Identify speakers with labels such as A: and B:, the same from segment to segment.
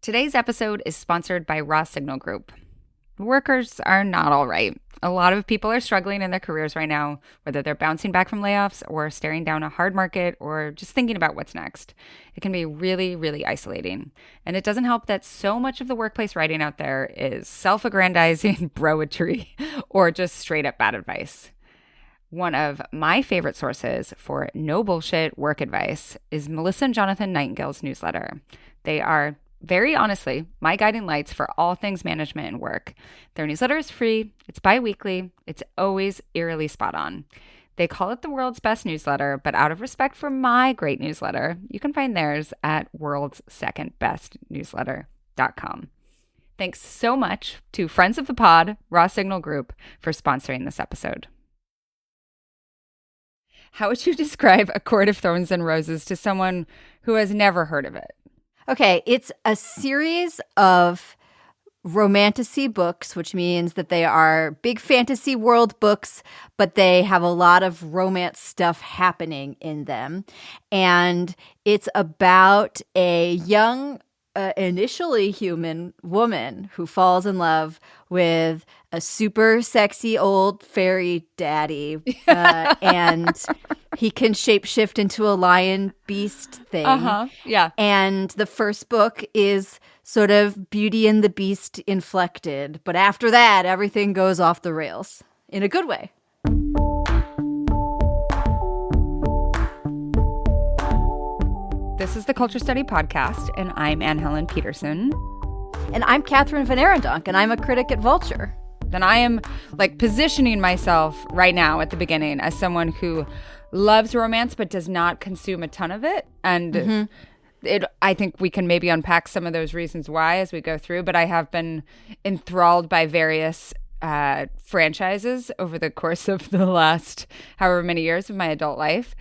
A: Today's episode is sponsored by Raw Signal Group. Workers are not all right. A lot of people are struggling in their careers right now, whether they're bouncing back from layoffs or staring down a hard market or just thinking about what's next. It can be really, really isolating. And it doesn't help that so much of the workplace writing out there is self-aggrandizing broetry or just straight up bad advice. One of my favorite sources for no bullshit work advice is Melissa and Jonathan Nightingale's newsletter. They are very honestly my guiding lights for all things management and work. Their newsletter is free, it's bi-weekly, it's always eerily spot on. They call it the world's best newsletter, but out of respect for my great newsletter, you can find theirs at worldssecondbestnewsletter.com. Thanks so much to friends of the pod, Raw Signal Group, for sponsoring this episode. How would you describe A Court of Thorns and Roses to someone who has never heard of it?
B: Okay, it's a series of romantasy books, which means that they are big fantasy world books, but they have a lot of romance stuff happening in them. And it's about a young, initially human woman who falls in love with a super sexy old fairy daddy, and he can shapeshift into a lion beast thing.
A: Yeah.
B: And the first book is sort of Beauty and the Beast inflected, but after that, everything goes off the rails in a good way.
A: This is the Culture Study Podcast, and I'm Anne Helen Peterson.
B: And I'm Catherine Van Arendonk, and I'm a critic at Vulture.
A: And I am positioning myself right now at the beginning as someone who loves romance but does not consume a ton of it. And I think we can maybe unpack some of those reasons why as we go through. But I have been enthralled by various franchises over the course of the last however many years of my adult life.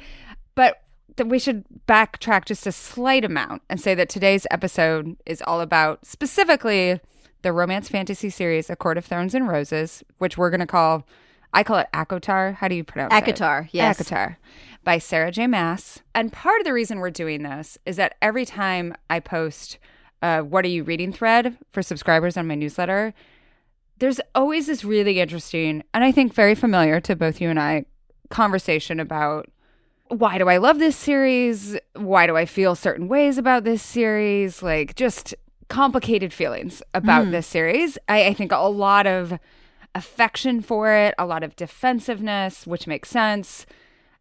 A: But we should backtrack just a slight amount and say that today's episode is all about specifically the romance fantasy series A Court of Thorns and Roses, which we're going to call, I call it ACOTAR. How do you pronounce it?
B: ACOTAR, yes.
A: ACOTAR, by Sarah J. Maas. And part of the reason we're doing this is that every time I post what are you reading thread for subscribers on my newsletter, there's always this really interesting, and I think very familiar to both you and I, conversation about why do I love this series? Why do I feel certain ways about this series? Just complicated feelings about this series. I think a lot of affection for it, a lot of defensiveness, which makes sense,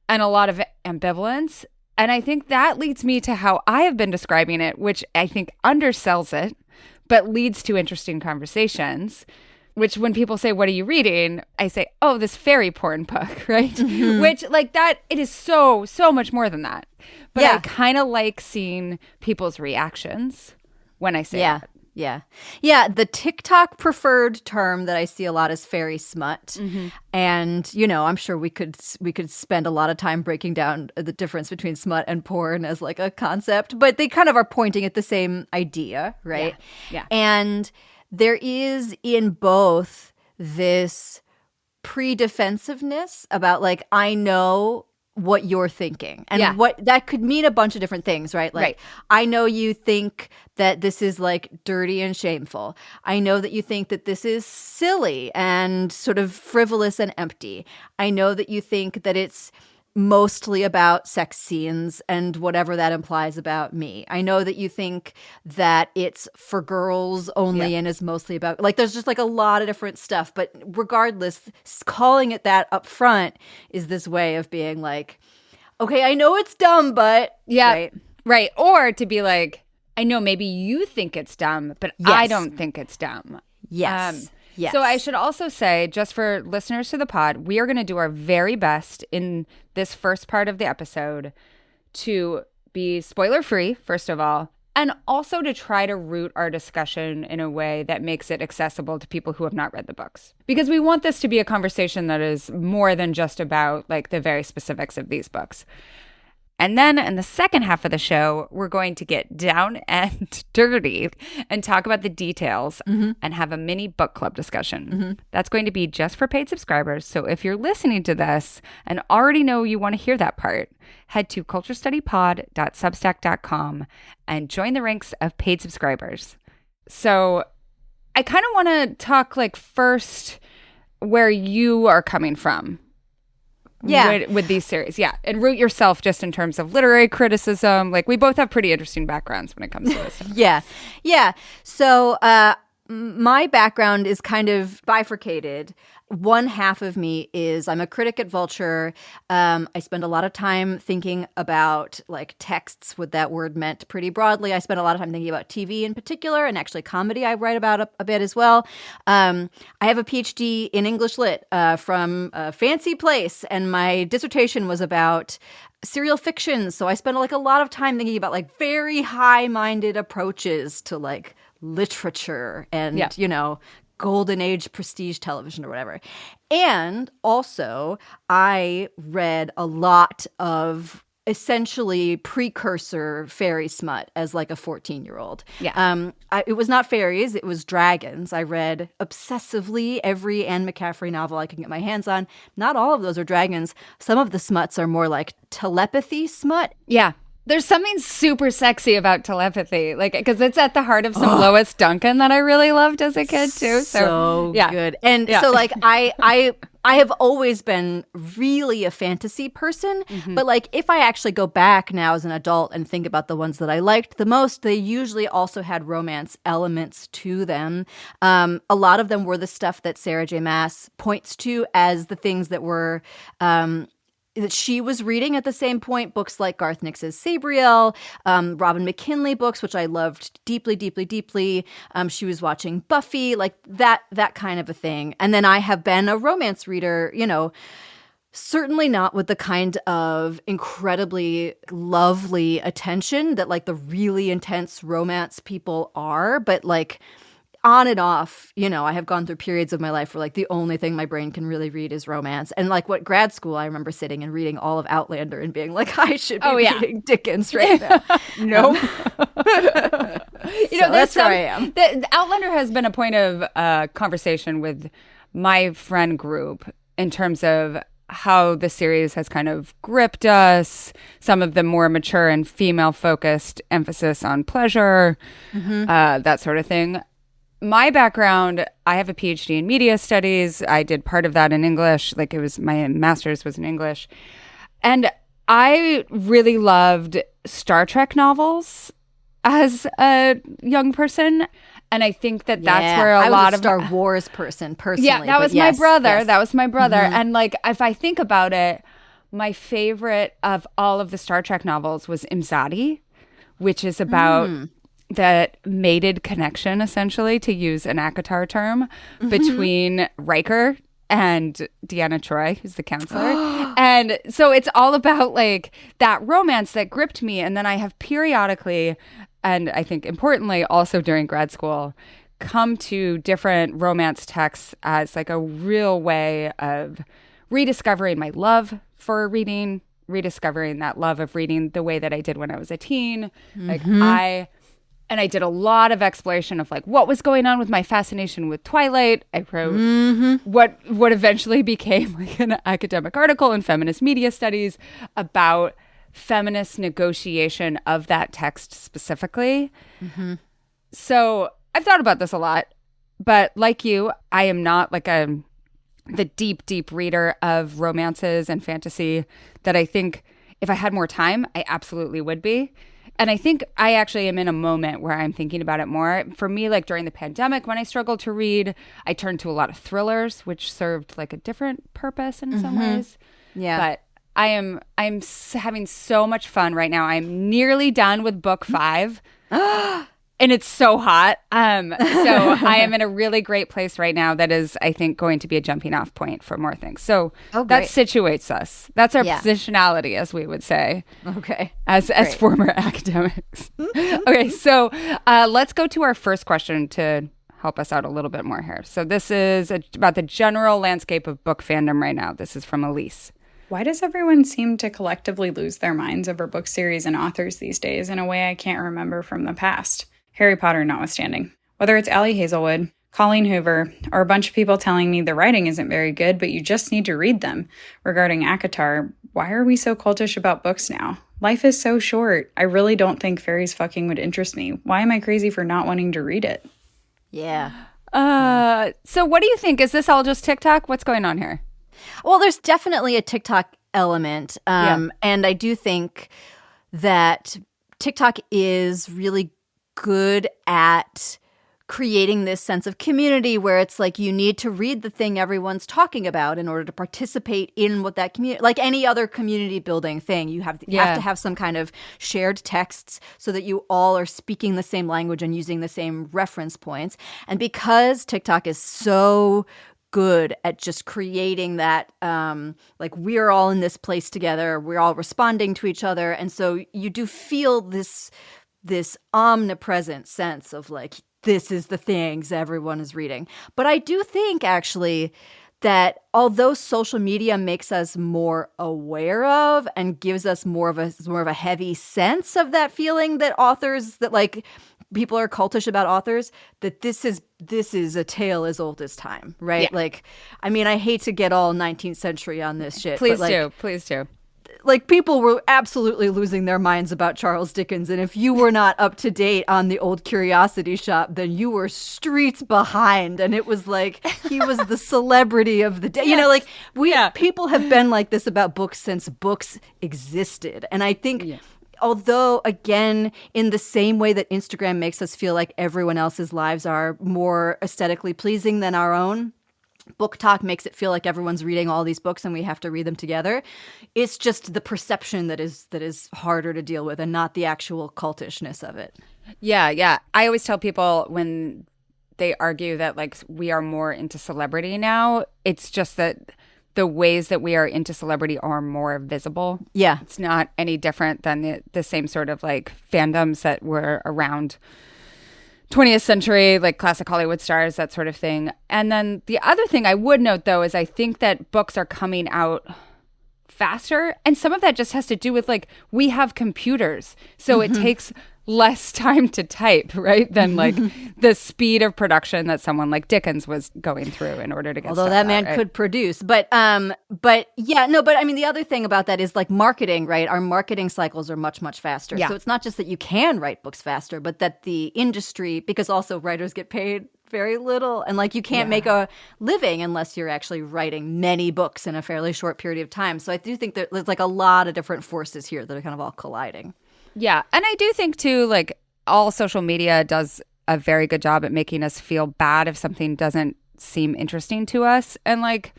A: and a lot of ambivalence. And I think that leads me to how I have been describing it, which I think undersells it, but leads to interesting conversations. Which when people say, what are you reading? I say, oh, this fairy porn book, right? Which that, it is so much more than that. But I kind of like seeing people's reactions when I say that.
B: Yeah. The TikTok preferred term that I see a lot is fairy smut. And, I'm sure we could spend a lot of time breaking down the difference between smut and porn as a concept, but they kind of are pointing at the same idea, right?
A: Yeah.
B: And there is in both this pre-defensiveness about I know what you're thinking. And what that could mean a bunch of different things, right?
A: Right.
B: I know you think that this is dirty and shameful. I know that you think that this is silly and sort of frivolous and empty. I know that you think that it's mostly about sex scenes and whatever that implies about me. I know that you think that it's for girls only and is mostly about there's just a lot of different stuff, but regardless, calling it that up front is this way of being okay, I know it's dumb, but
A: right. Or to be I know maybe you think it's dumb, but I don't think it's dumb.
B: Yes.
A: So I should also say, just for listeners to the pod, we are going to do our very best in this first part of the episode to be spoiler-free, first of all, and also to try to root our discussion in a way that makes it accessible to people who have not read the books. Because we want this to be a conversation that is more than just about the very specifics of these books. And then in the second half of the show, we're going to get down and dirty and talk about the details and have a mini book club discussion. That's going to be just for paid subscribers. So if you're listening to this and already know you want to hear that part, head to culturestudypod.substack.com and join the ranks of paid subscribers. So I kind of want to talk like first where you are coming from.
B: Yeah.
A: With these series. Yeah. And root yourself just in terms of literary criticism. Like we both have pretty interesting backgrounds when it comes to this stuff.
B: Yeah. Yeah. So my background is kind of bifurcated. One half of me is I'm a critic at Vulture. I spend a lot of time thinking about like texts with that word meant pretty broadly. I spend a lot of time thinking about TV in particular, and actually comedy I write about a bit as well. I have a PhD in English Lit from a fancy place, and my dissertation was about serial fiction. So I spend like a lot of time thinking about like very high-minded approaches to like literature and, you know, golden age prestige television or whatever. And also, I read a lot of essentially precursor fairy smut as like a 14-year-old.
A: Yeah.
B: It was not fairies, it was dragons. I read obsessively every Anne McCaffrey novel I could get my hands on. Not all of those are dragons. Some of the smuts are more like telepathy smut.
A: Yeah. There's something super sexy about telepathy, like because it's at the heart of some Lois Duncan that I really loved as a kid too.
B: So
A: yeah.
B: good. And so like I have always been really a fantasy person, but like if I actually go back now as an adult and think about the ones that I liked the most, they usually also had romance elements to them. A lot of them were the stuff that Sarah J. Maas points to as the things that were that she was reading at the same point, books like Garth Nix's Sabriel, Robin McKinley books, which I loved deeply, deeply, deeply. She was watching Buffy, like that kind of a thing. And then I have been a romance reader, you know, certainly not with the kind of incredibly lovely attention that like the really intense romance people are, but like on and off, you know, I have gone through periods of my life where like the only thing my brain can really read is romance. And like what grad school, I remember sitting and reading all of Outlander and being like, I should be reading Dickens right now.
A: No. You know,
B: that's where I am.
A: The Outlander has been a point of conversation with my friend group in terms of how the series has kind of gripped us, some of the more mature and female-focused emphasis on pleasure, that sort of thing. My background, I have a PhD in media studies. I did part of that in English. Like it was my master's was in English. And I really loved Star Trek novels as a young person. And I think that that's where a lot of
B: Star Wars person personally.
A: Yeah, that was my brother. Yes. That was my brother. And like if I think about it, my favorite of all of the Star Trek novels was Imzadi, which is about that mated connection, essentially, to use an ACOTAR term, between Riker and Deanna Troi, who's the counselor. And so it's all about like that romance that gripped me. And then I have periodically, and I think importantly also during grad school, come to different romance texts as like a real way of rediscovering my love for reading, rediscovering that love of reading the way that I did when I was a teen. Like I did a lot of exploration of like what was going on with my fascination with Twilight. I wrote what eventually became like an academic article in feminist media studies about feminist negotiation of that text specifically. So I've thought about this a lot, but like you, I am not like the deep reader of romances and fantasy that I think if I had more time, I absolutely would be. And I think I actually am in a moment where I'm thinking about it more. For me, like during the pandemic, when I struggled to read, I turned to a lot of thrillers, which served like a different purpose in some ways. Yeah. But I'm having so much fun right now. I'm nearly done with book 5. And it's so hot. So I am in a really great place right now that is, I think, going to be a jumping off point for more things. So that situates us. That's our positionality, as we would say. Okay. As former academics. Okay, so let's go to our first question to help us out a little bit more here. So this is about the general landscape of book fandom right now. This is from Elise.
C: Why does everyone seem to collectively lose their minds over book series and authors these days in a way I can't remember from the past? Harry Potter notwithstanding. Whether it's Allie Hazelwood, Colleen Hoover, or a bunch of people telling me the writing isn't very good, but you just need to read them. Regarding ACOTAR, why are we so cultish about books now? Life is so short. I really don't think fairies fucking would interest me. Why am I crazy for not wanting to read it?
B: Yeah.
A: So what do you think? Is this all just TikTok? What's going on here?
B: Well, there's definitely a TikTok element.
A: Yeah.
B: And I do think that TikTok is really good at creating this sense of community where it's like you need to read the thing everyone's talking about in order to participate in what that community, like any other community building thing, you have to have some kind of shared texts so that you all are speaking the same language and using the same reference points. And because TikTok is so good at just creating that, like we're all in this place together, we're all responding to each other, and so you do feel this omnipresent sense of like, this is the things everyone is reading. But I do think actually that although social media makes us more aware of and gives us more of a heavy sense of that feeling that authors, that like people are cultish about authors, that this is a tale as old as time, right?
A: Yeah.
B: Like, I mean, I hate to get all 19th century on this shit.
A: Please
B: but like,
A: please do.
B: Like, people were absolutely losing their minds about Charles Dickens. And if you were not up to date on the old Curiosity Shop, then you were streets behind. And it was like he was the celebrity of the day. Yes. You know, like people have been like this about books since books existed. And I think although, again, in the same way that Instagram makes us feel like everyone else's lives are more aesthetically pleasing than our own, Book Talk makes it feel like everyone's reading all these books and we have to read them together. It's just the perception that is harder to deal with and not the actual cultishness of it.
A: Yeah. I always tell people when they argue that like we are more into celebrity now, it's just that the ways that we are into celebrity are more visible.
B: Yeah.
A: It's not any different than the same sort of like fandoms that were around 20th century, like classic Hollywood stars, that sort of thing. And then the other thing I would note, though, is I think that books are coming out faster. And some of that just has to do with like we have computers. So it takes less time to type, right? Than like the speed of production that someone like Dickens was going through in order to get
B: Although
A: stuff
B: that man
A: out, right?
B: could produce. But I mean, the other thing about that is like marketing, right? Our marketing cycles are much, much faster.
A: Yeah.
B: So it's not just that you can write books faster, but that the industry, because also writers get paid very little, and like you can't make a living unless you're actually writing many books in a fairly short period of time. So I do think that there's like a lot of different forces here that are kind of all colliding.
A: Yeah. And I do think, too, like all social media does a very good job at making us feel bad if something doesn't seem interesting to us. And like,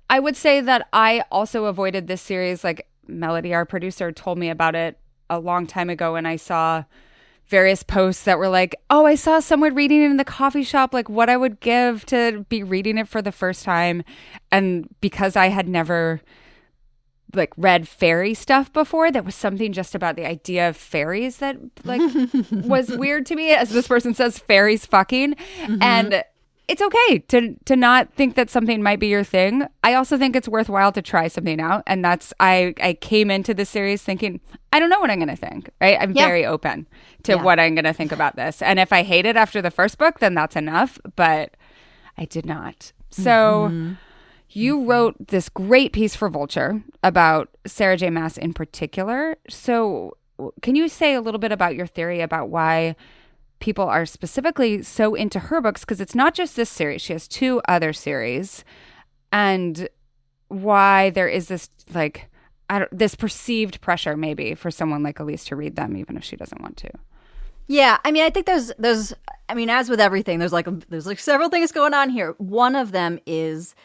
A: I would say that I also avoided this series. Like, Melody, our producer, told me about it a long time ago, and I saw various posts that were like, oh, I saw someone reading it in the coffee shop, like what I would give to be reading it for the first time. And because I had never like read fairy stuff before, there was something just about the idea of fairies that like was weird to me. As this person says, fairies fucking. And it's okay to not think that something might be your thing. I also think it's worthwhile to try something out. And that's, I came into this series thinking, I don't know what I'm going to think, right? I'm very open to what I'm going to think about this. And if I hate it after the first book, then that's enough. But I did not. So you wrote this great piece for Vulture about Sarah J. Maas in particular. So can you say a little bit about your theory about why people are specifically so into her books? Because it's not just this series. She has 2 other series. And why there is this, like, this perceived pressure maybe for someone like Elise to read them, even if she doesn't want to.
B: Yeah, I mean, I think there's I mean, as with everything, there's several things going on here. One of them is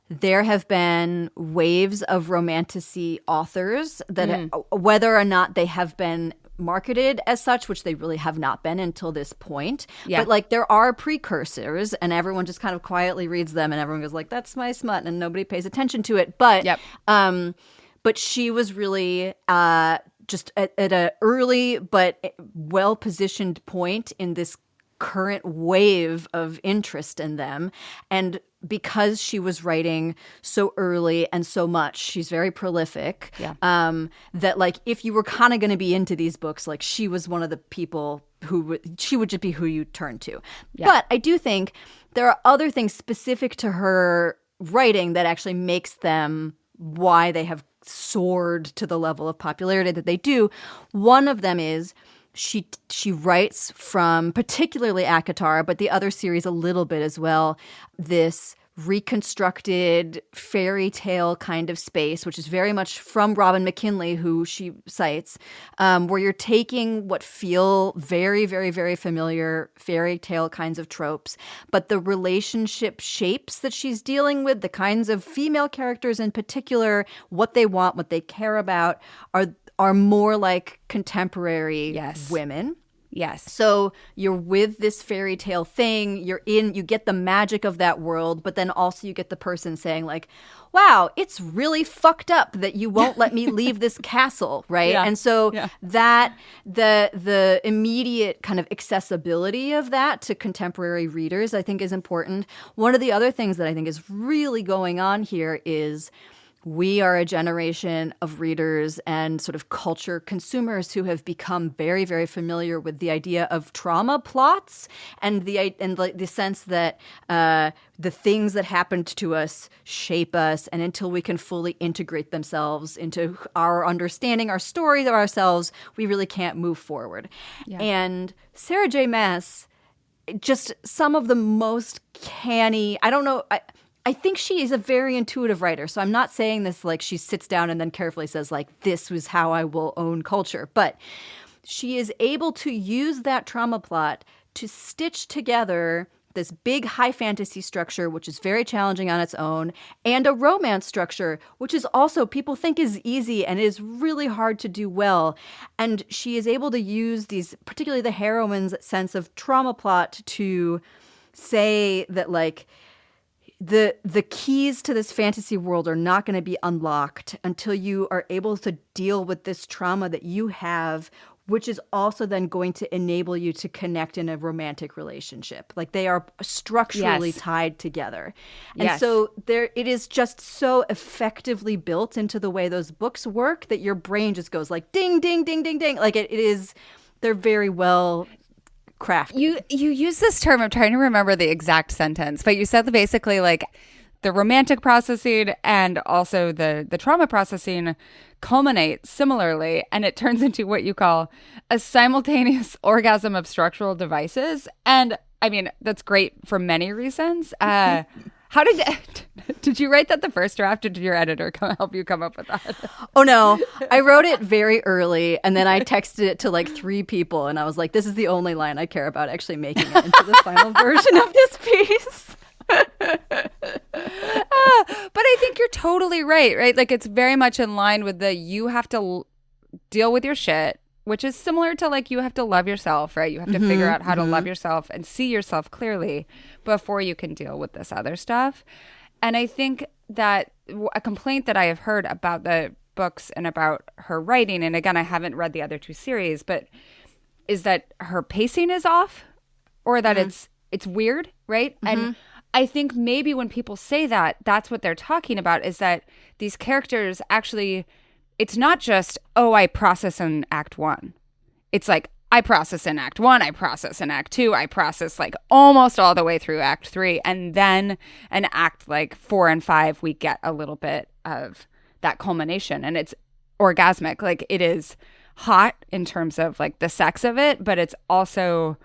B: there have been waves of romantasy authors that whether or not they have been marketed as such, which they really have not been until this point. Yeah. But like there are precursors and everyone just kind of quietly reads them and everyone goes like, that's my smut, and nobody pays attention to it. But but she was really just at an early but well-positioned point in this current wave of interest in them. And because she was writing so early and so much, she's very prolific, that like if you were kind of going to be into these books, like she was one of the people she would just be who you turn to. Yeah. But I do think there are other things specific to her writing that actually makes them why they have soared to the level of popularity that they do. One of them is she writes from particularly ACOTAR, but the other series a little bit as well, this reconstructed fairy tale kind of space, which is very much from Robin McKinley, who she cites, where you're taking what feel very, very, very familiar fairy tale kinds of tropes, but the relationship shapes that she's dealing with, the kinds of female characters in particular, what they want, what they care about, are more like contemporary women.
A: Yes.
B: So you're with this fairy tale thing, you get the magic of that world, but then also you get the person saying like, wow, it's really fucked up that you won't let me leave this castle, right?
A: Yeah.
B: And so that the immediate kind of accessibility of that to contemporary readers, I think, is important. One of the other things that I think is really going on here is we are a generation of readers and sort of culture consumers who have become very, very familiar with the idea of trauma plots and the sense that the things that happened to us shape us, and until we can fully integrate themselves into our understanding, our stories of ourselves, we really can't move forward. Yeah. And Sarah J. Maas, just some of the most canny, I think she is a very intuitive writer. So I'm not saying this like she sits down and then carefully says like, this was how I will own culture. But she is able to use that trauma plot to stitch together this big high fantasy structure, which is very challenging on its own, and a romance structure, which is also people think is easy and is really hard to do well. And she is able to use these, particularly the heroine's sense of trauma plot, to say that like, the keys to this fantasy world are not going to be unlocked until you are able to deal with this trauma that you have, which is also then going to enable you to connect in a romantic relationship. Like they are structurally tied together. And so it is just so effectively built into the way those books work that your brain just goes like ding, ding, ding, ding, ding. Like they're very well craft.
A: You use this term, I'm trying to remember the exact sentence, but you said that basically like the romantic processing and also the trauma processing culminate similarly, and it turns into what you call a simultaneous orgasm of structural devices. And I mean, that's great for many reasons. How did you write that the first draft, or did your editor help you come up with that?
B: Oh, no. I wrote it very early, and then I texted it to like 3 people, and I was like, this is the only line I care about actually making it into the final version of this piece.
A: But I think you're totally right? Like it's very much in line with you have to deal with your shit, which is similar to like you have to love yourself, right? You have to figure out how to love yourself and see yourself clearly before you can deal with this other stuff. And I think that a complaint that I have heard about the books and about her writing, and again, I haven't read the other 2 series, but is that her pacing is off, or that it's weird, right? And I think maybe when people say that, that's what they're talking about, is that these characters actually, it's not just, oh, I process in Act 1. It's like, I process in Act 1, I process in Act 2, I process like almost all the way through Act 3. And then in Act like 4 and 5, we get a little bit of that culmination. And it's orgasmic. Like it is hot in terms of like the sex of it, but it's also,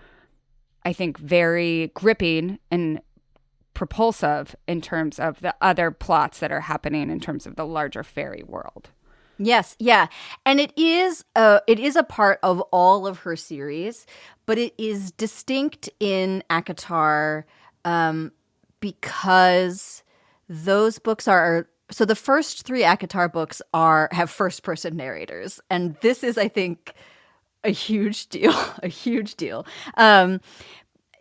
A: I think, very gripping and propulsive in terms of the other plots that are happening in terms of the larger fairy world.
B: Yes, yeah. And it is a part of all of her series, but it is distinct in ACOTAR because those books are, so the first 3 ACOTAR books have first-person narrators. And this is, I think, a huge deal, a huge deal.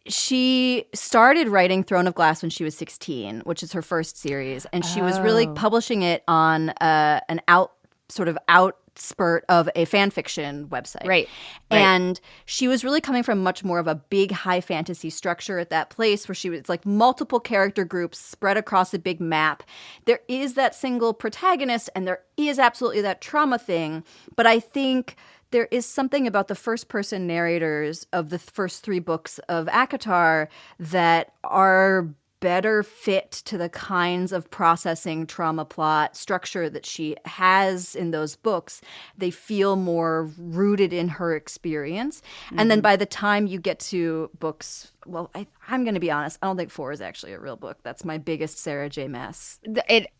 B: She started writing Throne of Glass when she was 16, which is her first series. And she was really publishing it on an outspurt of a fan fiction website.
A: Right.
B: And she was really coming from much more of a big high fantasy structure at that place where it's like multiple character groups spread across a big map. There is that single protagonist and there is absolutely that trauma thing. But I think there is something about the first-person narrators of the first 3 books of ACOTAR that are better fit to the kinds of processing trauma plot structure that she has in those books. They feel more rooted in her experience. And then by the time you get to books, well, I'm going to be honest, I don't think 4 is actually a real book. That's my biggest Sarah J. Maas.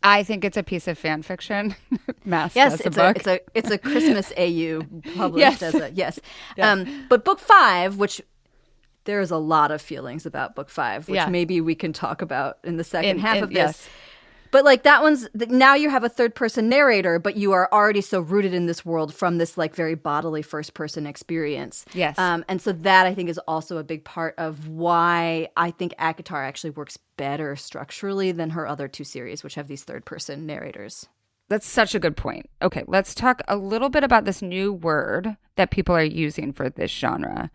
A: I think it's a piece of fan fiction. Maas
B: Yes,
A: as a book.
B: it's a Christmas AU published
A: Yes.
B: as a But book 5, which there's a lot of feelings about book 5, which maybe we can talk about in the second half of this.
A: Yes.
B: But like that one's now you have a third person narrator, but you are already so rooted in this world from this like very bodily first person experience.
A: Yes.
B: And so that I think is also a big part of why I think ACOTAR actually works better structurally than her other 2 series, which have these third person narrators.
A: That's such a good point. Okay, let's talk a little bit about this new word that people are using for this genre,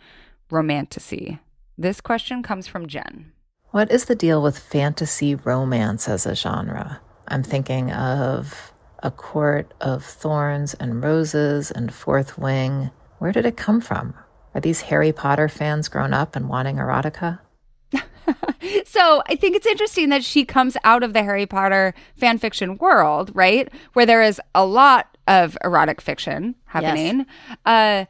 A: romantasy. This question comes from Jen.
D: What is the deal with fantasy romance as a genre? I'm thinking of A Court of Thorns and Roses and Fourth Wing. Where did it come from? Are these Harry Potter fans grown up and wanting erotica?
A: So I think it's interesting that she comes out of the Harry Potter fan fiction world, right? Where there is a lot of erotic fiction happening. Yes.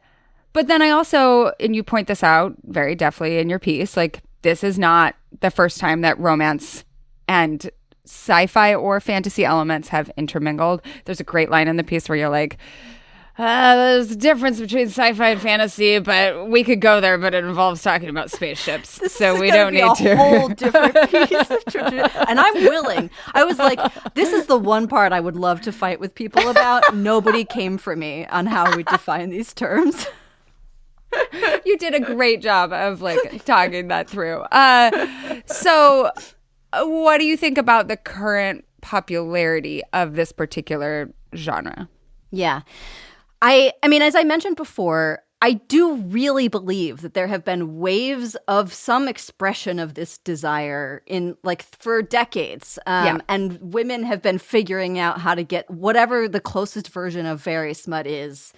A: But then I also, and you point this out very deftly in your piece, like this is not the first time that romance and sci-fi or fantasy elements have intermingled. There's a great line in the piece where you're like, there's a difference between sci-fi and fantasy, but we could go there, but it involves talking about spaceships. So we don't need to.
B: A whole different piece of tradition. And I'm willing. I was like, this is the one part I would love to fight with people about. Nobody came for me on how we define these terms.
A: You did a great job of like talking that through. So what do you think about the current popularity of this particular genre?
B: Yeah. I mean, as I mentioned before, I do really believe that there have been waves of some expression of this desire in like for decades. And women have been figuring out how to get whatever the closest version of fairy smut is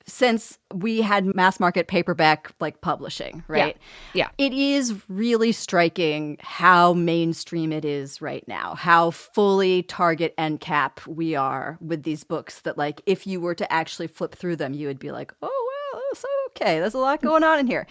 B: since we had mass market paperback like publishing, right?
A: Yeah.
B: It is really striking how mainstream it is right now, how fully target end cap we are with these books that like if you were to actually flip through them, you would be like, oh, well, so okay, there's a lot going on in here.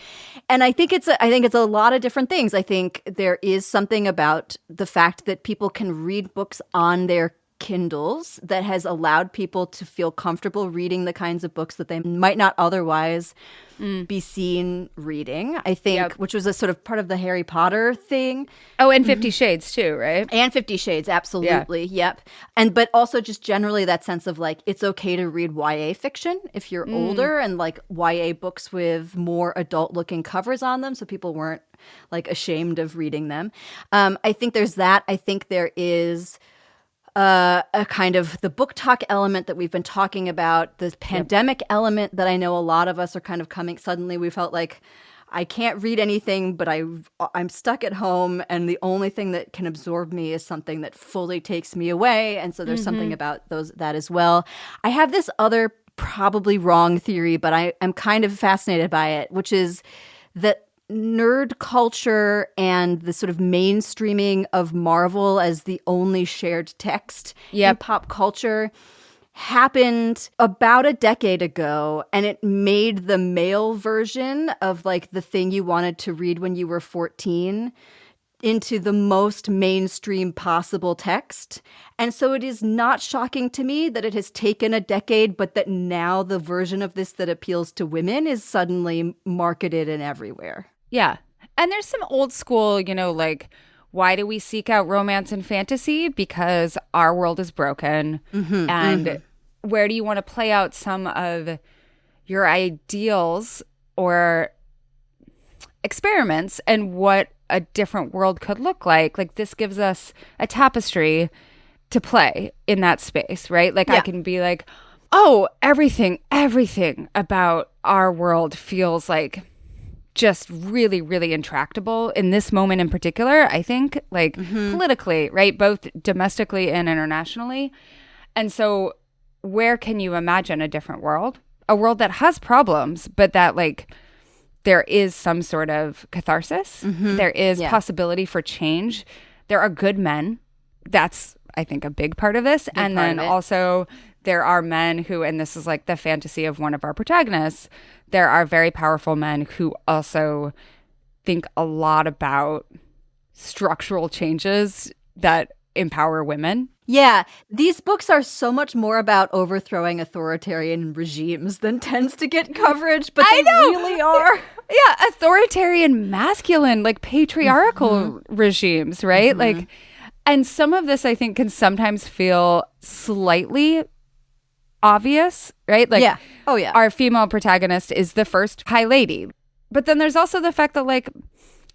B: And I think it's a lot of different things. I think there is something about the fact that people can read books on their Kindles that has allowed people to feel comfortable reading the kinds of books that they might not otherwise be seen reading, I think, which was a sort of part of the Harry Potter thing.
A: Oh, and 50 Shades too, right?
B: And 50 Shades, absolutely. Yep. But also just generally that sense of like, it's okay to read YA fiction if you're older and like YA books with more adult looking covers on them. So people weren't like ashamed of reading them. I think there's that. I think there is a kind of the book talk element that we've been talking about, the pandemic element that I know a lot of us are kind of coming. Suddenly we felt like I can't read anything, but I'm stuck at home, and the only thing that can absorb me is something that fully takes me away. And so there's something about that as well. I have this other probably wrong theory, but I'm kind of fascinated by it, which is that nerd culture and the sort of mainstreaming of Marvel as the only shared text in pop culture happened about a decade ago, and it made the male version of like the thing you wanted to read when you were 14 into the most mainstream possible text. And so it is not shocking to me that it has taken a decade, but that now the version of this that appeals to women is suddenly marketed and everywhere.
A: Yeah. And there's some old school, like, why do we seek out romance and fantasy? Because our world is broken. And where do you want to play out some of your ideals or experiments and what a different world could look like? Like, this gives us a tapestry to play in that space, right? Like, I can be like, oh, everything about our world feels like just really, really intractable in this moment in particular, I think, like politically, right? Both domestically and internationally. And so where can you imagine a different world? A world that has problems, but that like there is some sort of catharsis. There is possibility for change There are good men. That's, I think, a big part of this. And then also there are men who, and this is like the fantasy of one of our protagonists, there are very powerful men who also think a lot about structural changes that empower women.
B: Yeah, these books are so much more about overthrowing authoritarian regimes than tends to get coverage, but they really are.
A: Yeah, authoritarian, masculine, like patriarchal regimes, right? Like, and some of this I think can sometimes feel slightly obvious, right? Like,
B: yeah. Oh, yeah.
A: Our female protagonist is the first high lady. But then there's also the fact that, like,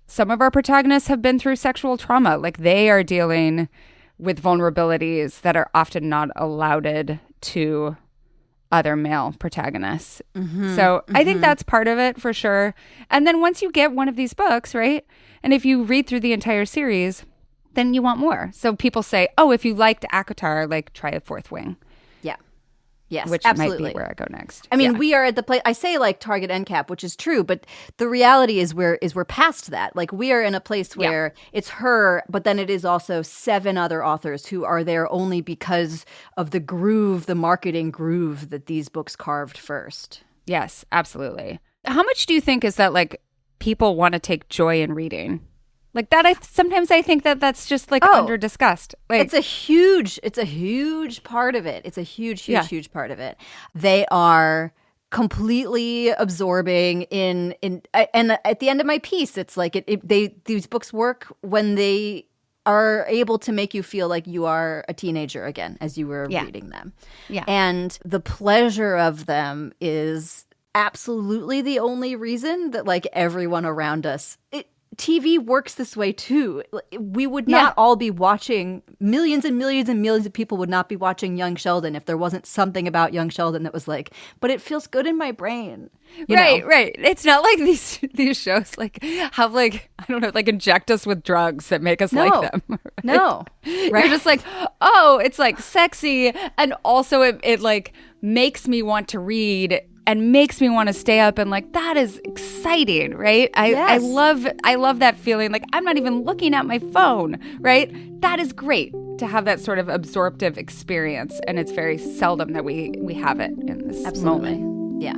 A: some of our protagonists have been through sexual trauma. Like, they are dealing with vulnerabilities that are often not allowed to other male protagonists. So I think that's part of it for sure. And then once you get one of these books, right? And if you read through the entire series, then you want more. So people say, oh, if you liked ACOTAR, like try a Fourth Wing.
B: Yeah. Yes,
A: which
B: absolutely.
A: might be where I go next.
B: I mean, we are at the place. I say like target end cap, which is true, but the reality is we're past that. Like we are in a place where it's her, but then it is also 7 other authors who are there only because of the groove, the marketing groove that these books carved first.
A: Yes, absolutely. How much do you think is that like people want to take joy in reading? Like that, sometimes I think that that's just like under discussed. Like,
B: it's a huge part of it. It's a huge part of it. They are completely absorbing in and at the end of my piece, it's like these books work when they are able to make you feel like you are a teenager again as you were reading them. Yeah. And the pleasure of them is absolutely the only reason that like everyone around us TV works this way too. We would not all be watching, millions and millions and millions of people would not be watching Young Sheldon if there wasn't something about Young Sheldon that was like, but it feels good in my brain.
A: Right. It's not like these shows like have like, I don't know, like inject us with drugs that make us like them. Right?
B: No. Right.
A: You're just like, oh, it's like sexy. And also it like makes me want to read and makes me want to stay up and like that is exciting, right? I love that feeling. Like I'm not even looking at my phone, right? That is great to have that sort of absorptive experience, and it's very seldom that we have it in this moment.
B: Yeah.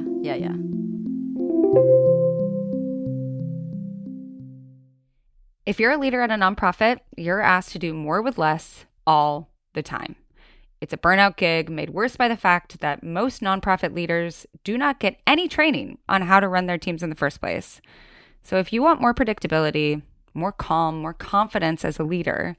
A: If you're a leader at a nonprofit, you're asked to do more with less all the time. It's a burnout gig made worse by the fact that most nonprofit leaders do not get any training on how to run their teams in the first place. So if you want more predictability, more calm, more confidence as a leader,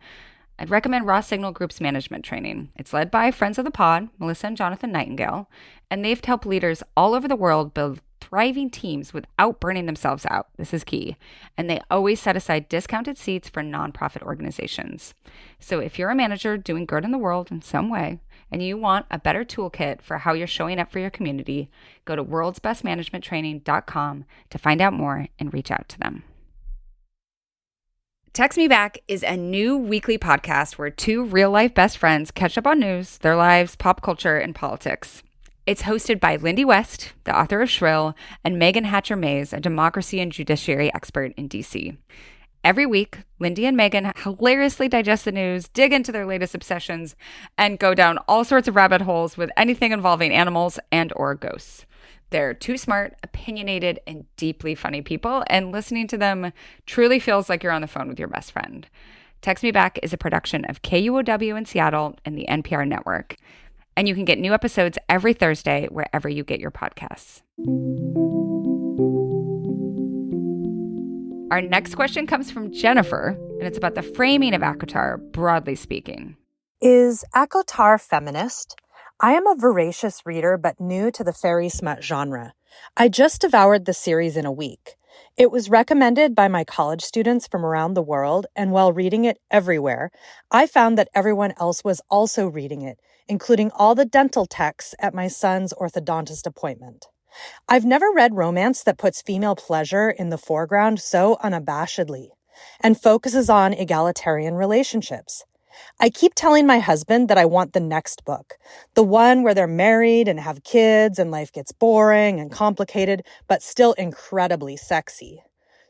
A: I'd recommend Raw Signal Group's management training. It's led by friends of the pod, Melissa and Jonathan Nightingale, and they've helped leaders all over the world build thriving teams without burning themselves out. This is key. And they always set aside discounted seats for nonprofit organizations. So if you're a manager doing good in the world in some way, and you want a better toolkit for how you're showing up for your community, go to worldsbestmanagementtraining.com to find out more and reach out to them. Text Me Back is a new weekly podcast where 2 real-life best friends catch up on news, their lives, pop culture, and politics. It's hosted by Lindy West, the author of Shrill, and Megan Hatcher-Mays, a democracy and judiciary expert in D.C. Every week, Lindy and Megan hilariously digest the news, dig into their latest obsessions, and go down all sorts of rabbit holes with anything involving animals and or ghosts. They're 2 smart, opinionated, and deeply funny people, and listening to them truly feels like you're on the phone with your best friend. Text Me Back is a production of KUOW in Seattle and the NPR network. And you can get new episodes every Thursday wherever you get your podcasts. Our next question comes from Jennifer, and it's about the framing of ACOTAR, broadly speaking.
E: Is ACOTAR feminist? I am a voracious reader, but new to the fairy smut genre. I just devoured the series in a week. It was recommended by my college students from around the world, and while reading it everywhere, I found that everyone else was also reading it, including all the dental techs at my son's orthodontist appointment. I've never read romance that puts female pleasure in the foreground so unabashedly and focuses on egalitarian relationships. I keep telling my husband that I want the next book, the one where they're married and have kids and life gets boring and complicated, but still incredibly sexy.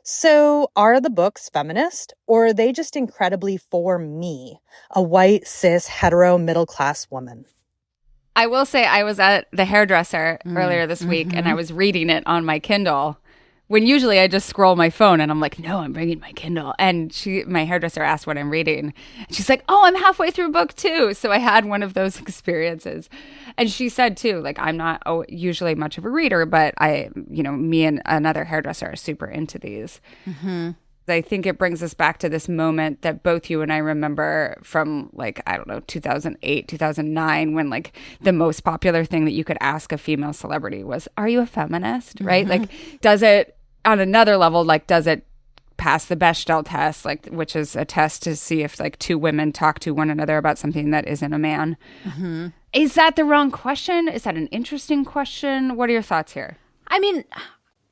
E: So, are the books feminist, or are they just incredibly for me, a white, cis, hetero, middle-class woman?
A: I will say I was at the hairdresser earlier this week and I was reading it on my Kindle. When usually I just scroll my phone and I'm like, no, I'm bringing my Kindle. And my hairdresser asked what I'm reading. And she's like, oh, I'm halfway through book 2. So I had one of those experiences. And she said too, like, I'm not usually much of a reader, but me and another hairdresser are super into these. I think it brings us back to this moment that both you and I remember from, like, I don't know, 2008, 2009, when, like, the most popular thing that you could ask a female celebrity was, are you a feminist? Right? Like, does it, on another level, like, does it pass the Bechdel test, like, which is a test to see if, like, two women talk to one another about something that isn't a man? Is that the wrong question? Is that an interesting question? What are your thoughts here?
B: I mean,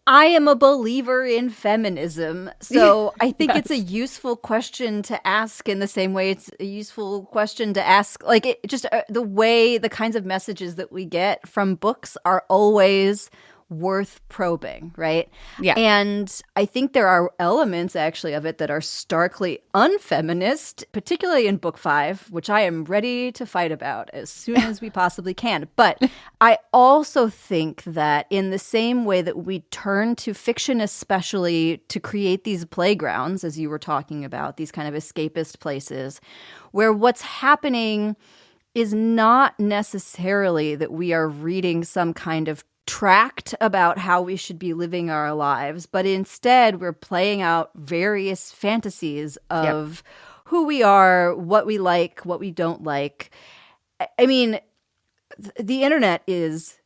B: I am a believer in feminism, so I think it's a useful question to ask in the same way it's a useful question to ask. Like, the kinds of messages that we get from books are always worth probing, right?
A: Yeah.
B: And I think there are elements actually of it that are starkly unfeminist, particularly in book 5, which I am ready to fight about as soon as we possibly can. But I also think that in the same way that we turn to fiction, especially to create these playgrounds, as you were talking about, these kind of escapist places, where what's happening is not necessarily that we are reading some kind of tract about how we should be living our lives, but instead we're playing out various fantasies of who we are, what we like, what we don't like. I mean, the internet is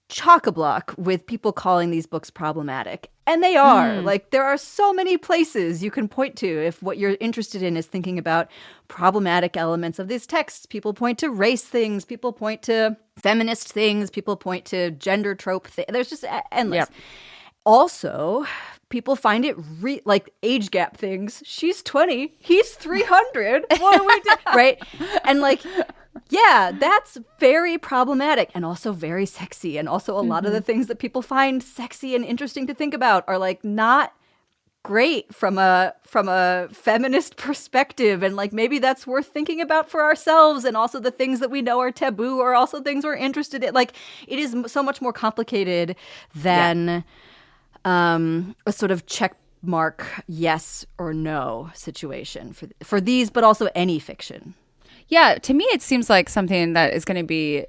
B: chock-a-block with people calling these books problematic. And they are. Like, there are so many places you can point to if what you're interested in is thinking about problematic elements of these texts. People point to race things. People point to feminist things. People point to gender trope things. There's just endless. Yep. Also, people find it like age gap things. She's 20. He's 300. What do we do? Right? And like, yeah, that's very problematic and also very sexy. And also a lot of the things that people find sexy and interesting to think about are like not great from a feminist perspective. And like maybe that's worth thinking about for ourselves. And also the things that we know are taboo are also things we're interested in. Like it is so much more complicated than a sort of check mark yes or no situation for these, but also any fiction.
A: Yeah, to me, it seems like something that is going to be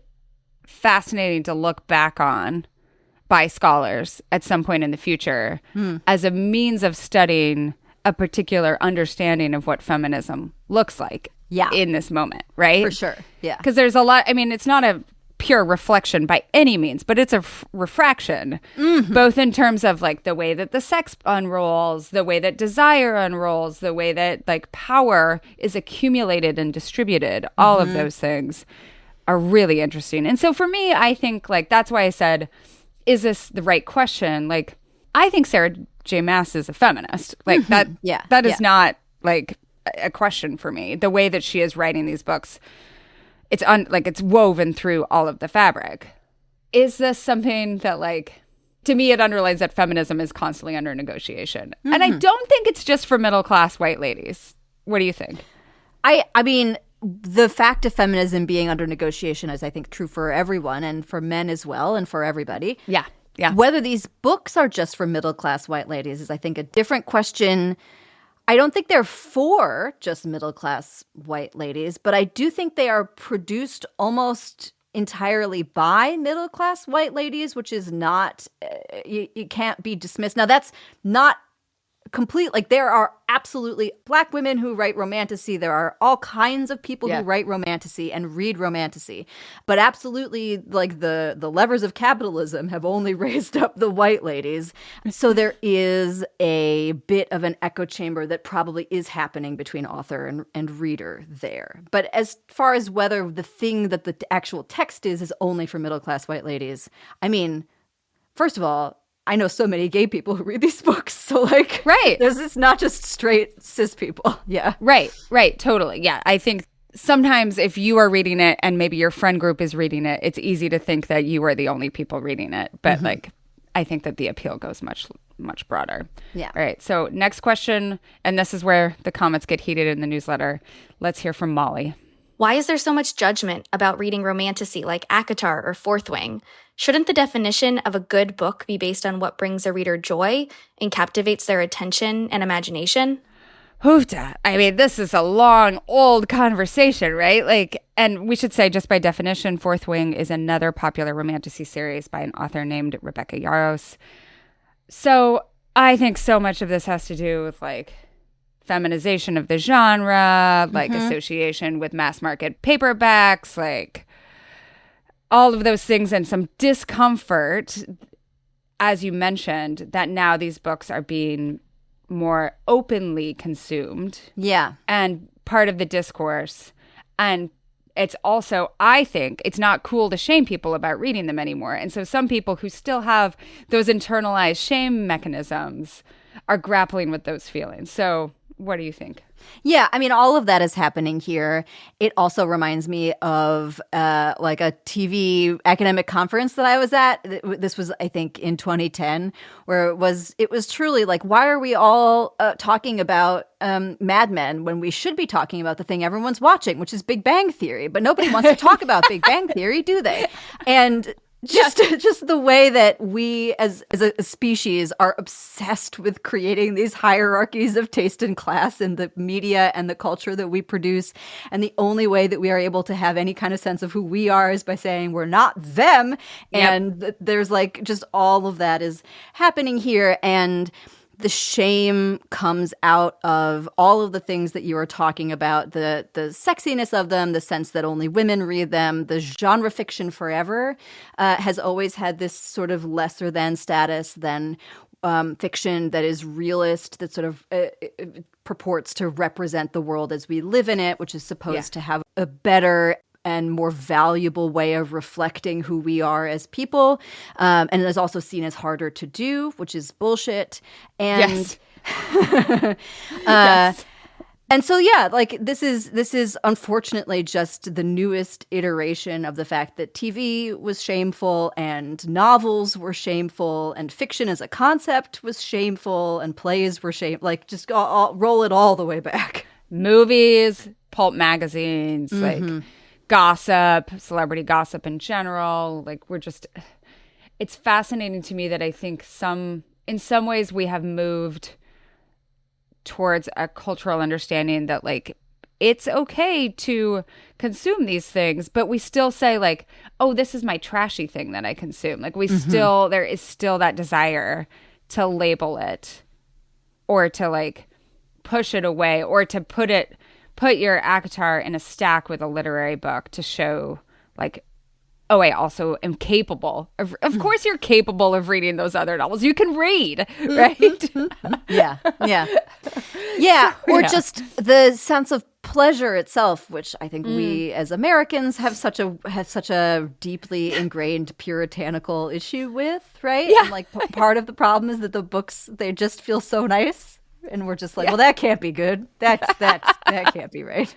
A: fascinating to look back on by scholars at some point in the future as a means of studying a particular understanding of what feminism looks like in this moment, right?
B: For sure, yeah.
A: Because there's a lot, I mean, it's not a pure reflection by any means, but it's a refraction, both in terms of like the way that the sex unrolls, the way that desire unrolls, the way that like power is accumulated and distributed. All of those things are really interesting. And so for me, I think like that's why I said, is this the right question? Like, I think Sarah J. Maas is a feminist. Like that is not like a question for me. The way that she is writing these books, it's woven through all of the fabric. Is this something that, like, to me, it underlines that feminism is constantly under negotiation. And I don't think it's just for middle-class white ladies. What do you think?
B: I mean, the fact of feminism being under negotiation is, I think, true for everyone and for men as well and for everybody.
A: Yeah.
B: Whether these books are just for middle-class white ladies is, I think, a different question. I don't think they're for just middle-class white ladies, but I do think they are produced almost entirely by middle-class white ladies, which is not, you can't be dismissed. Now, that's not complete. Like, there are absolutely Black women who write romantasy. There are all kinds of people who write romantasy and read romantasy. But absolutely, like, the levers of capitalism have only raised up the white ladies. So there is a bit of an echo chamber that probably is happening between author and reader there. But as far as whether the thing that the actual text is only for middle-class white ladies, I mean, first of all, I know so many gay people who read these books. So, like, it's not just straight cis people. Yeah.
A: Right. Totally. Yeah. I think sometimes if you are reading it and maybe your friend group is reading it, it's easy to think that you are the only people reading it. But, like, I think that the appeal goes much much broader.
B: Yeah.
A: All right. So next question, and this is where the comments get heated in the newsletter. Let's hear from Molly.
F: Why is there so much judgment about reading romantasy like ACOTAR or Fourth Wing? Shouldn't the definition of a good book be based on what brings a reader joy and captivates their attention and imagination?
A: Hoofda. I mean, this is a long, old conversation, right? Like, and we should say, just by definition, Fourth Wing is another popular romantasy series by an author named Rebecca Yarros. So I think so much of this has to do with like feminization of the genre, like association with mass market paperbacks, like all of those things, and some discomfort, as you mentioned, that now these books are being more openly consumed.
B: Yeah.
A: And part of the discourse. And it's also, I think, it's not cool to shame people about reading them anymore. And so some people who still have those internalized shame mechanisms are grappling with those feelings. So what do you think?
B: Yeah, I mean, all of that is happening here. It also reminds me of like a TV academic conference that I was at. This was, I think, in 2010, where it was truly like, why are we all talking about Mad Men when we should be talking about the thing everyone's watching, which is Big Bang Theory? But nobody wants to talk about Big Bang Theory, do they? And just the way that we as a species are obsessed with creating these hierarchies of taste and class in the media and the culture that we produce. And the only way that we are able to have any kind of sense of who we are is by saying we're not them. Yep. And there's like just all of that is happening here. And the shame comes out of all of the things that you were talking about, the sexiness of them, the sense that only women read them. The genre fiction forever has always had this sort of lesser than status than fiction that is realist, that sort of purports to represent the world as we live in it, which is supposed to have a better and more valuable way of reflecting who we are as people. And it is also seen as harder to do, which is bullshit. And
A: Yes.
B: And so, yeah, like this is unfortunately just the newest iteration of the fact that TV was shameful and novels were shameful and fiction as a concept was shameful and plays were shameful. Like just roll it all the way back.
A: Movies, pulp magazines, like gossip, celebrity gossip in general. Like it's fascinating to me that I think in some ways we have moved towards a cultural understanding that like it's okay to consume these things, but we still say like, oh, this is my trashy thing that I consume. Like there is still that desire to label it or to like push it away or to put your ACOTAR in a stack with a literary book to show like, oh, I also am capable of course you're capable of reading those other novels. You can read, right?
B: Yeah. Or just the sense of pleasure itself, which I think we as Americans have such a deeply ingrained puritanical issue with, right?
A: Yeah.
B: And like part of the problem is that the books, they just feel so nice. And we're just like, well, that can't be good. That can't be right.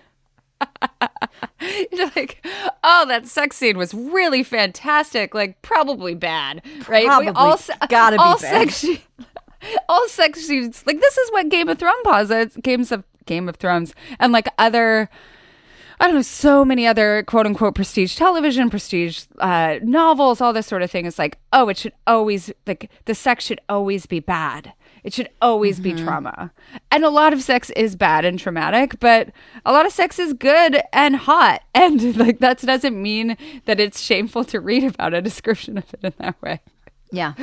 A: You're like, oh, that sex scene was really fantastic. Like, probably bad, right?
B: Probably gotta be bad.
A: All sex scenes. Like, this is what Game of Thrones posits. Game of Thrones, and like other, I don't know, so many other quote unquote prestige television, prestige novels, all this sort of thing. Is like, oh, it should always like the sex should always be bad. It should always be trauma. And a lot of sex is bad and traumatic, but a lot of sex is good and hot. And like that doesn't mean that it's shameful to read about a description of it in that way.
B: Yeah.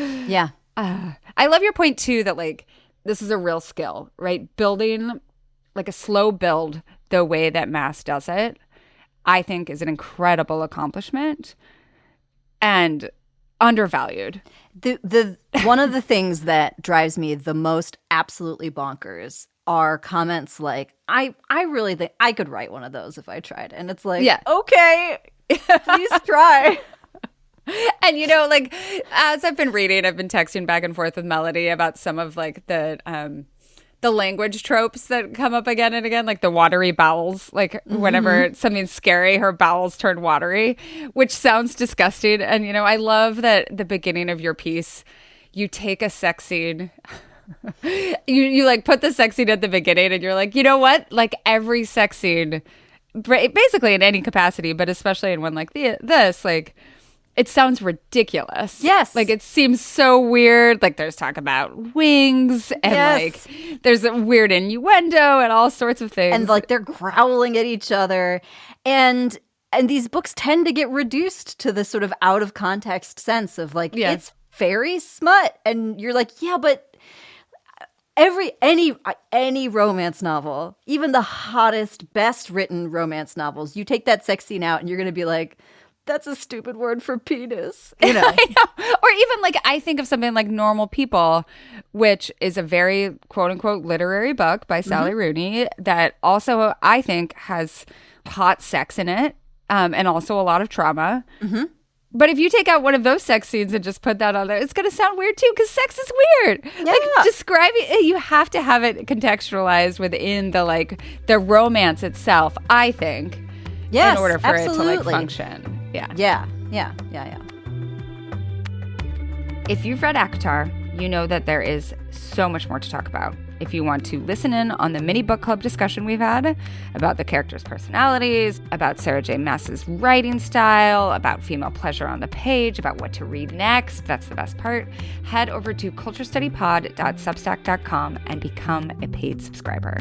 A: I love your point too that like this is a real skill, right? Building like a slow build the way that Mass does it, I think is an incredible accomplishment and undervalued.
B: The one of the things that drives me the most absolutely bonkers are comments like, I really think I could write one of those if I tried. And it's like, okay, please try.
A: And, you know, like, as I've been reading, I've been texting back and forth with Melody about some of, like, the language tropes that come up again and again, like the watery bowels, like whenever something's scary, her bowels turn watery, which sounds disgusting. And, you know, I love that the beginning of your piece, you take a sex scene. you like put the sex scene at the beginning and you're like, you know what? Like every sex scene, basically in any capacity, but especially in one like this, like it sounds ridiculous.
B: Yes.
A: Like it seems so weird. Like there's talk about wings and like there's a weird innuendo and all sorts of things.
B: And like they're growling at each other. And these books tend to get reduced to this sort of out of context sense of like, it's fairy smut. And you're like, yeah, but any romance novel, even the hottest, best written romance novels, you take that sex scene out and you're going to be like, that's a stupid word for penis. You know?
A: I know. Or even like I think of something like Normal People, which is a very quote unquote literary book by Sally Rooney that also I think has hot sex in it and also a lot of trauma. But if you take out one of those sex scenes and just put that on there, it's going to sound weird too because sex is weird.
B: Yeah.
A: Like describing it, you have to have it contextualized within the romance itself, I think.
B: Yes,
A: in order for it to like
B: absolutely.
A: function.
B: Yeah.
A: If you've read ACOTAR, you know that there is so much more to talk about. If you want to listen in on the mini book club discussion we've had about the characters' personalities, about Sarah J. Maas's writing style, about female pleasure on the page, about what to read next, that's the best part, head over to culturestudypod.substack.com and become a paid subscriber.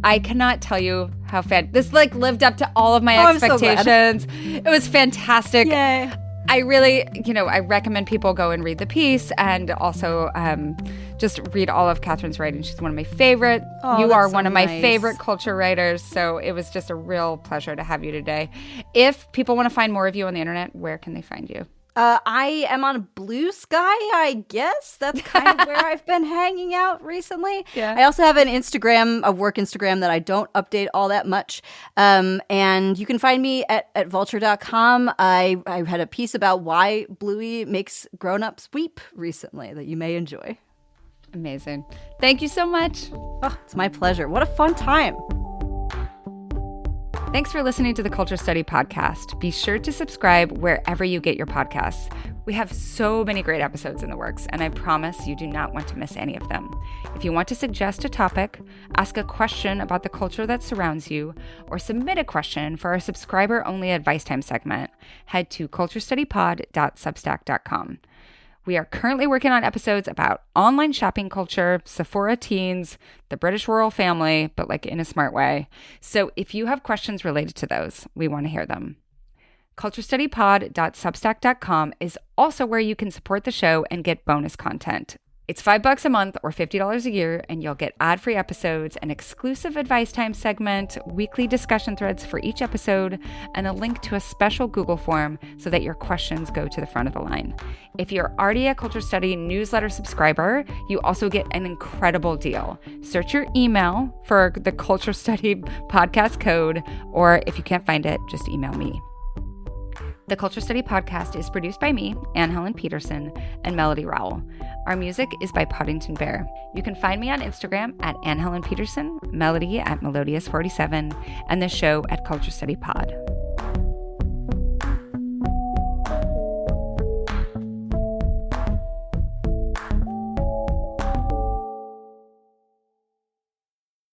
A: I cannot tell you how this like lived up to all of my expectations. It was fantastic.
B: Yay.
A: I really, I recommend people go and read the piece and also just read all of Catherine's writing. She's one of my favorite. You are one of my favorite culture writers. So it was just a real pleasure to have you today. If people want to find more of you on the internet, where can they find you?
B: I am on Blue Sky, I guess. That's kind of where I've been hanging out recently.
A: Yeah.
B: I also have an Instagram, a work Instagram that I don't update all that much. And you can find me at vulture.com. I had a piece about why Bluey makes grown-ups weep recently that you may enjoy.
A: Amazing. Thank you so much.
B: Oh, it's my pleasure. What a fun time.
A: Thanks for listening to the Culture Study Podcast. Be sure to subscribe wherever you get your podcasts. We have so many great episodes in the works, and I promise you do not want to miss any of them. If you want to suggest a topic, ask a question about the culture that surrounds you, or submit a question for our subscriber-only advice time segment, head to culturestudypod.substack.com. We are currently working on episodes about online shopping culture, Sephora teens, the British royal family, but like in a smart way. So if you have questions related to those, we want to hear them. culturestudypod.substack.com is also where you can support the show and get bonus content. It's $5 a month or $50 a year, and you'll get ad-free episodes, an exclusive advice time segment, weekly discussion threads for each episode, and a link to a special Google form so that your questions go to the front of the line. If you're already a Culture Study newsletter subscriber, you also get an incredible deal. Search your email for the Culture Study podcast code, or if you can't find it, just email me. The Culture Study Podcast is produced by me, Anne Helen Peterson, and Melody Rowell. Our music is by Poddington Bear. You can find me on Instagram at Anne Helen Peterson, Melody at Melodious47, and the show at Culture Study Pod.